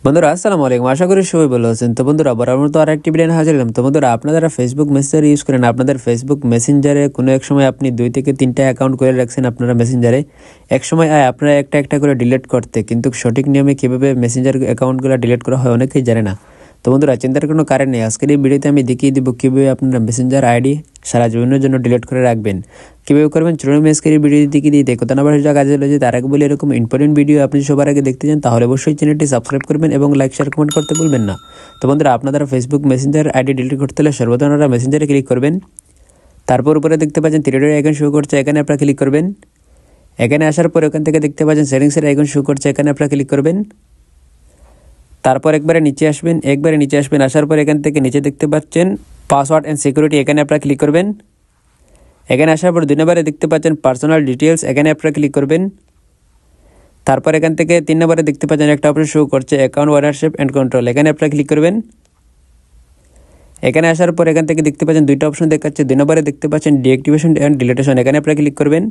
বন্ধুরা আসসালামু আলাইকুম, আশা করি সবাই ভালো আছেন। তো বন্ধুরা বরাবর মতো আরেকটি ভিডিও হাজির হলাম। তো বন্ধুরা আপনারা যারা ফেসবুক মেসেঞ্জার ইউজ করেন, আপনাদের ফেসবুক মেসেঞ্জারে কোনো এক সময় আপনি 2 থেকে 3টা অ্যাকাউন্ট করে রাখছেন আপনারা মেসেঞ্জারে, এক সময় আপনারা একটা একটা করে ডিলিট করতে, কিন্তু সঠিক নিয়মে কীভাবে মেসেঞ্জার অ্যাকাউন্টগুলো ডিলিট করা হয় অনেকেই জানে না। তো বন্ধুরা চিন্তার কোনো কারণ নেই, আজকের এই ভিডিওতে আমি দেখিয়ে দিব কীভাবে আপনারা মেসেঞ্জার আইডি সারা জীবনের জন্য ডিলিট করে রাখবেন। কীভাবে করবেন চলুন আমি আজকের এই ভিডিও দেখিয়ে দিই। কথা না বাড়ি কাজে চলে যায় তার আগে বলি, এরকম ইম্পর্টেন্ট ভিডিও আপনি সবার আগে দেখতে চান তাহলে অবশ্যই চ্যানেলটি সাবস্ক্রাইব করবেন এবং লাইক শেয়ার কমেন্ট করতে ভুলবেন না। তো বন্ধুরা আপনারা ফেসবুক মেসেঞ্জার আইডি ডিলিট করতে হলে সর্বপ্রথম আপনারা মেসেঞ্জারে ক্লিক করবেন। তারপর উপরে দেখতে পাচ্ছেন 3 ডট আইকন শো করছে, এখানে আপনারা ক্লিক করবেন। এখানে আসার পর ওখান থেকে দেখতে পাচ্ছেন সেটিংসের আইকন শো করছে, এখানে আপনারা ক্লিক করবেন। তারপর একবারে নিচে আসবেন, আসার পর এখান থেকে নিচে দেখতে পাচ্ছেন পাসওয়ার্ড অ্যান্ড সিকিউরিটি, এখানে আপনারা ক্লিক করবেন। এখানে আসার পর 2 নম্বরে দেখতে পাচ্ছেন পার্সোনাল ডিটেলস, এখানে আপনারা ক্লিক করবেন। তারপর এখান থেকে 3 নম্বরে দেখতে পাচ্ছেন একটা অপশন শো করছে অ্যাকাউন্ট ওনারশিপ অ্যান্ড কন্ট্রোল, এখানে আপনারা ক্লিক করবেন। এখানে আসার পর এখান থেকে দেখতে পাচ্ছেন 2টা অপশন দেখাচ্ছে, 2 নম্বরে দেখতে পাচ্ছেন ডিঅ্যাক্টিভেশন অ্যান্ড ডিলিটেশন, এখানে আপনারা ক্লিক করবেন।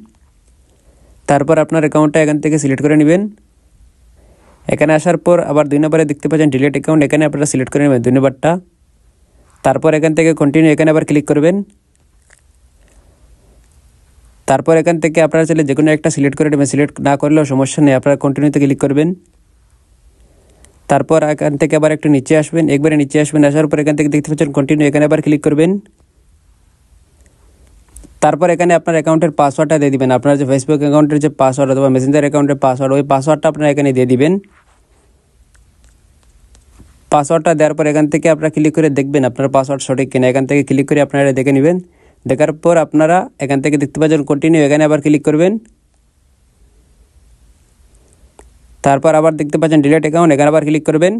তারপর আপনার অ্যাকাউন্টটা এখান থেকে সিলেক্ট করে নেবেন। এখানে আসার পর আবার 2 নম্বরে দেখতে পাচ্ছেন ডিলিট অ্যাকাউন্ট, এখানে আপনারা সিলেক্ট করে নেবেন 2 নম্বরটা। তারপর এখান থেকে কন্টিনিউ, এখানে আবার ক্লিক করবেন। তারপর এখান থেকে আপনারা চাইলে যে কোনো একটা সিলেক্ট করে নেবেন, সিলেক্ট না করলেও সমস্যা নেই, আপনারা কন্টিনিউতে ক্লিক করবেন। তারপর এখান থেকে আবার একটু নিচে আসবেন, একবারে নিচে আসবেন, আসার পর এখান থেকে দেখতে পাচ্ছেন কন্টিনিউ, এখানে আবার ক্লিক করবেন। তারপর এখানে আপনার অ্যাকাউন্টের পাসওয়ার্ডটা দিয়ে দিবেন, আপনার যে ফেসবুক অ্যাকাউন্টের যে পাসওয়ার্ড অথবা মেসেঞ্জার অ্যাকাউন্টের পাসওয়ার্ড, ওই পাসওয়ার্ডটা আপনারা এখানে দিয়ে দিবেন। পাসওয়ার্ডটা দেওয়ার পর এখান থেকে আপনারা ক্লিক করে দেখবেন আপনার পাসওয়ার্ড সঠিক কিনা, এখান থেকে ক্লিক করে আপনারা দেখে নেবেন। দেখার পর আপনারা এখান থেকে দেখতে পাচ্ছেন কন্টিনিউ, এখানে আবার ক্লিক করবেন। তারপর আবার দেখতে পাচ্ছেন ডিলিট অ্যাকাউন্ট, এখানে আবার ক্লিক করবেন।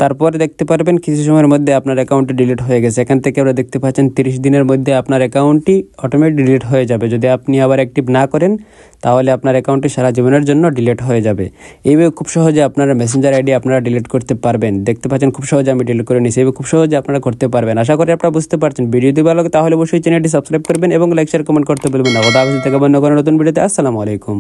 তারপর দেখতে পারবেন কিছু সময়ের মধ্যে আপনার অ্যাকাউন্টটি ডিলিট হয়ে গেছে। এখান থেকে আমরা দেখতে পাচ্ছেন 30 দিনের মধ্যে আপনার অ্যাকাউন্টটি অটোমেটিক ডিলিট হয়ে যাবে। যদি আপনি আবার অ্যাক্টিভ না করেন তাহলে আপনার অ্যাকাউন্টটি সারা জীবনের জন্য ডিলিট হয়ে যাবে। এইভাবে খুব সহজে আপনারা মেসেঞ্জার আইডি আপনারা ডিলিট করতে পারবেন। দেখতে পাচ্ছেন খুব সহজে আমি ডিলিট করে নিয়েছি, এইভাবে খুব সহজে আপনারা করতে পারবেন। আশা করি আপনারা বুঝতে পারছেন। ভিডিও যদি ভালো লাগে তাহলে অবশ্যই চ্যানেলটি সাবস্ক্রাইব করবেন এবং লাইক শেয়ার কমেন্ট করতে ভুলবেন না। কথা হবে থেকে অন্য কোনো নতুন ভিডিওতে। আসসালামু আলাইকুম।